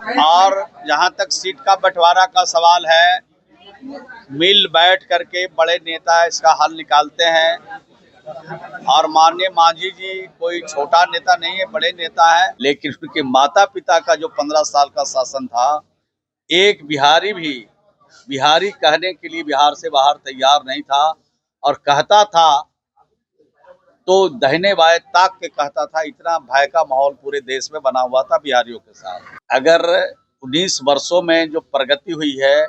और जहां तक सीट का बंटवारा का सवाल है, मिल बैठ करके बड़े नेता इसका हल निकालते हैं। और माननीय मांझी जी कोई छोटा नेता नहीं है, बड़े नेता है, लेकिन उनके माता पिता का जो 15 साल का शासन था, एक बिहारी भी बिहारी कहने के लिए बिहार से बाहर तैयार नहीं था। और कहता था तो दहिने बाएं ताक के कहता था। इतना भय का माहौल पूरे देश में बना हुआ था बिहारियों के साथ। अगर 19 वर्षों में जो प्रगति हुई है,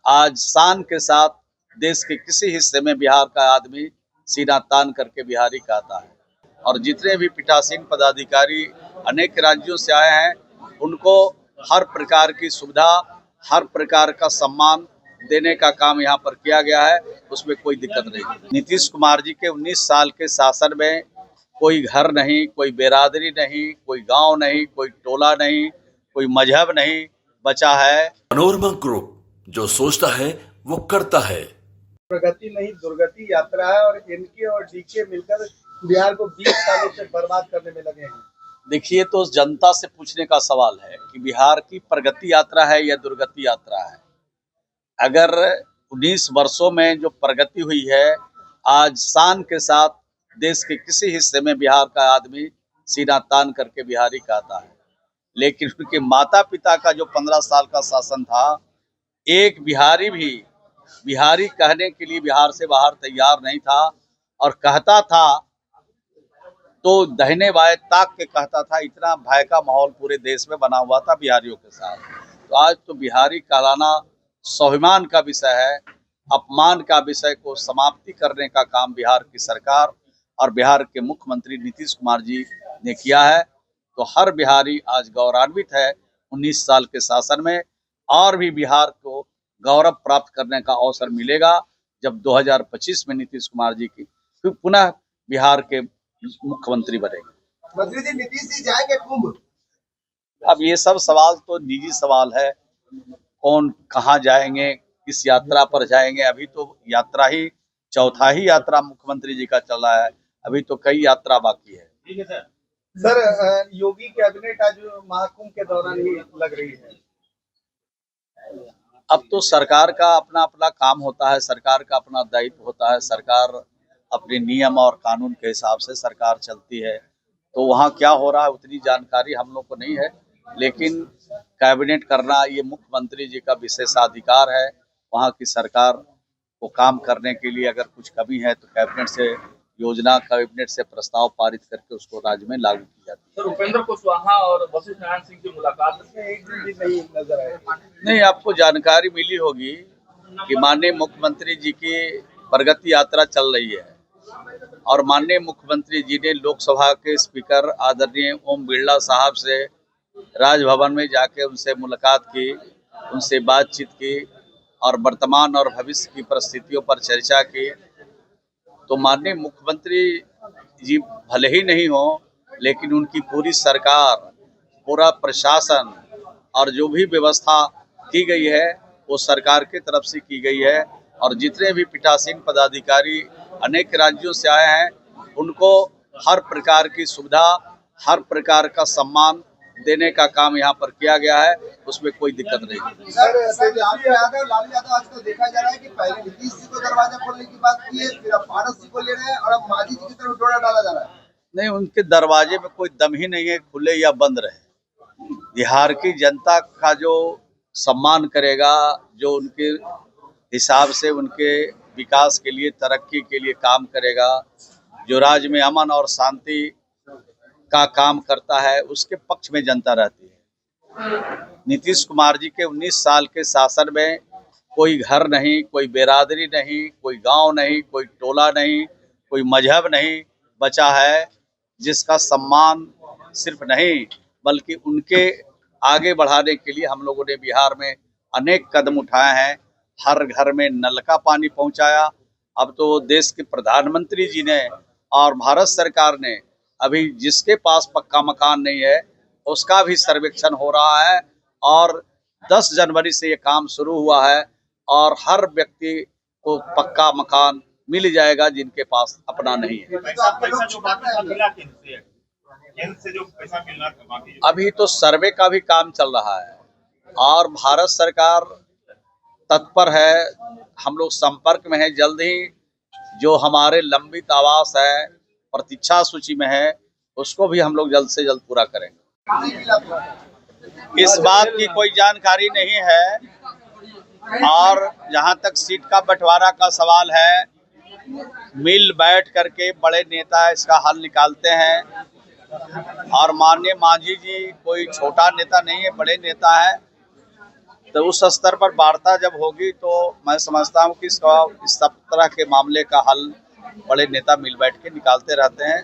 आज शान के साथ देश के किसी हिस्से में बिहार का आदमी सीना तान करके बिहारी कहता है। और जितने भी पीठासीन पदाधिकारी अनेक राज्यों से आए हैं, उनको हर प्रकार की सुविधा, हर प्रकार का सम्मान देने का काम यहाँ पर किया गया है, उसमें कोई दिक्कत नहीं। नीतीश कुमार जी के 19 साल के शासन में कोई घर नहीं, कोई बिरादरी नहीं, कोई गांव नहीं, कोई टोला नहीं, कोई मजहब नहीं बचा है। मनोरमा ग्रुप, जो सोचता है वो करता है। प्रगति नहीं दुर्गति यात्रा है और एनके और डीके मिलकर बिहार को 20 सालों से बर्बाद करने में लगे हैं। देखिए, तो जनता से पूछने का सवाल है कि बिहार की प्रगति यात्रा है या दुर्गति यात्रा है। अगर 19 वर्षों में जो प्रगति हुई है, आज शान के साथ देश के किसी हिस्से में बिहार का आदमी सीना तान करके बिहारी कहता है। लेकिन उनके माता पिता का जो 15 साल का शासन था, एक बिहारी भी बिहारी कहने के लिए बिहार से बाहर तैयार नहीं था। और कहता था तो दहिने बाएं ताक के कहता था। इतना भय का माहौल पूरे देश में बना हुआ था बिहारियों के साथ। तो आज तो बिहारी कहलाना स्वाभिमान का विषय है, अपमान का विषय को समाप्ति करने का काम बिहार की सरकार और बिहार के मुख्यमंत्री नीतीश कुमार जी ने किया है। तो हर बिहारी आज गौरवान्वित है 19 साल के शासन में। और भी बिहार को गौरव प्राप्त करने का अवसर मिलेगा जब 2025 में नीतीश कुमार जी की फिर पुनः बिहार के मुख्यमंत्री बनेंगे। मंत्री जी, नीतीश जी जाएंगे कुंभ? अब ये सब सवाल तो निजी सवाल है, कौन कहाँ जाएंगे, किस यात्रा पर जाएंगे। अभी तो यात्रा ही चौथा ही यात्रा मुख्यमंत्री जी का चल रहा है, अभी तो कई यात्रा बाकी है। ठीक है सर। सर, योगी कैबिनेट आज महाकुंभ के दौरान ही लग रही है। अब तो सरकार का अपना अपना काम होता है, सरकार का अपना दायित्व होता है। सरकार अपने नियम और कानून के हिसाब से सरकार चलती है। तो वहाँ क्या हो रहा है उतनी जानकारी हम लोग को नहीं है, लेकिन कैबिनेट करना ये मुख्यमंत्री जी का विशेषाधिकार है। वहाँ की सरकार को काम करने के लिए अगर कुछ कमी है तो कैबिनेट से योजना, कैबिनेट से प्रस्ताव पारित करके उसको राज्य में लागू की जाती है। सर, उपेंद्र कुशवाहा और वशिष्ठ नारायण सिंह की मुलाकात एक दिन भी नहीं नजर आए। नहीं, आपको जानकारी मिली होगी कि माननीय मुख्यमंत्री जी की प्रगति यात्रा चल रही है। और माननीय मुख्यमंत्री जी ने लोकसभा के स्पीकर आदरणीय ओम बिरला साहब से राजभवन में जाके उनसे मुलाकात की, उनसे बातचीत की और वर्तमान और भविष्य की परिस्थितियों पर चर्चा की। तो माननीय मुख्यमंत्री जी भले ही नहीं हो, लेकिन उनकी पूरी सरकार, पूरा प्रशासन और जो भी व्यवस्था की गई है वो सरकार की तरफ से की गई है। और जितने भी पीठासीन पदाधिकारी अनेक राज्यों से आए हैं, उनको हर प्रकार की सुविधा, हर प्रकार का सम्मान देने का काम यहाँ पर किया गया है, उसमें कोई दिक्कत नहीं। सर, लालू यादव आज तो देखा जा रहा है कि पहले नीतीश जी को दरवाजा खोलने की बात की है, फिर अब पारस जी को ले रहे हैं और अब मांझी जी की तरफ डोरा डाला जा रहा है। नहीं, उनके दरवाजे में कोई दम ही नहीं है, खुले या बंद रहे। बिहार की जनता का जो सम्मान करेगा, जो उनके हिसाब से उनके विकास के लिए, तरक्की के लिए काम करेगा, जो राज्य में अमन और शांति का काम करता है, उसके पक्ष में जनता रहती है। नीतीश कुमार जी के 19 साल के शासन में कोई घर नहीं, कोई बिरादरी नहीं, कोई गांव नहीं, कोई टोला नहीं, कोई मजहब नहीं बचा है जिसका सम्मान सिर्फ नहीं बल्कि उनके आगे बढ़ाने के लिए हम लोगों ने बिहार में अनेक कदम उठाए हैं। हर घर में नल का पानी पहुंचाया। अब तो देश के प्रधानमंत्री जी ने और भारत सरकार ने अभी जिसके पास पक्का मकान नहीं है उसका भी सर्वेक्षण हो रहा है। और 10 जनवरी से ये काम शुरू हुआ है और हर व्यक्ति को पक्का मकान मिल जाएगा जिनके पास अपना नहीं है। अभी तो सर्वे का भी काम चल रहा है। और भारत सरकार तत्पर है, हम लोग संपर्क में है। जल्द ही जो हमारे लंबित आवास है, प्रतीक्षा सूची में है, उसको भी हम लोग जल्द से जल्द पूरा करेंगे। नहीं मिला तो इस बात की कोई जानकारी नहीं है। और जहां तक सीट का बंटवारा का सवाल है, मिल बैठ करके बड़े नेता इसका हल निकालते हैं। और माननीय मांझी जी कोई छोटा नेता नहीं है, बड़े नेता है। तो उस स्तर पर वार्ता जब होगी तो मैं समझता हूँ कि इस सब तरह के मामले का हल बड़े नेता मिल बैठ के निकालते रहते हैं।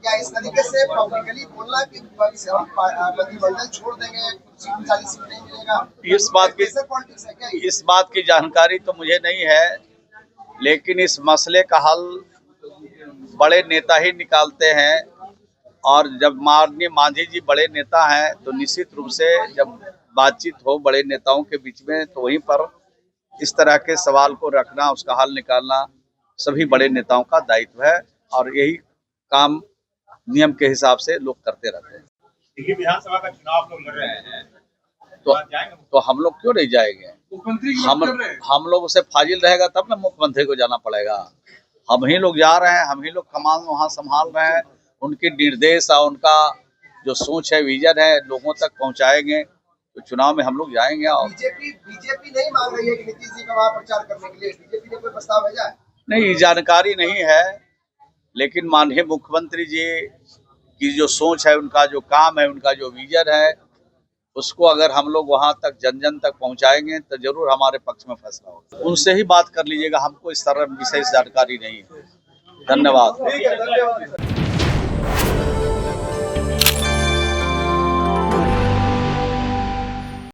क्या इस तरीके से पब्लिकली बोलना कि हम मंत्रिमंडल छोड़ देंगे, 40 सीट नहीं मिलेगा, इस बात की कैसे पॉलिटिक्स है क्या ये? इस बात की जानकारी तो मुझे नहीं है, लेकिन इस मसले का हल बड़े नेता ही निकालते हैं। और जब माननीय मांझी जी बड़े नेता हैं तो निश्चित रूप से जब बातचीत हो बड़े नेताओं के बीच में तो वहीं पर इस तरह के सवाल को रखना, उसका हल निकालना सभी बड़े नेताओं का दायित्व है। और यही काम नियम के हिसाब से लोग करते रहते हैं। दिल्ली विधानसभा का चुनाव लोग लड़ रहे हैं, तो हम लोग क्यों नहीं जाएंगे? हम लोग से फाजिल रहेगा तब ना मुख्यमंत्री को जाना पड़ेगा। हम ही लोग जा रहे हैं, हम ही लोग कमान वहाँ संभाल रहे हैं। उनके निर्देश और उनका जो सोच है, विजन है, लोगों तक पहुँचाएंगे तो चुनाव में हम लोग जाएंगे। और बीजेपी नहीं मांग रही है कि नीतीश जी का वहाँ प्रचार करने के लिए बीजेपी ने कोई प्रस्ताव भेजा है? नहीं, जानकारी नहीं है, लेकिन माननीय मुख्यमंत्री जी की जो सोच है, उनका जो काम है, उनका जो विजन है, उसको अगर हम लोग वहां तक जन जन तक पहुंचाएंगे तो जरूर हमारे पक्ष में फैसला होगा। उनसे ही बात कर लीजिएगा, हमको इस तरह विशेष जानकारी नहीं है। धन्यवाद।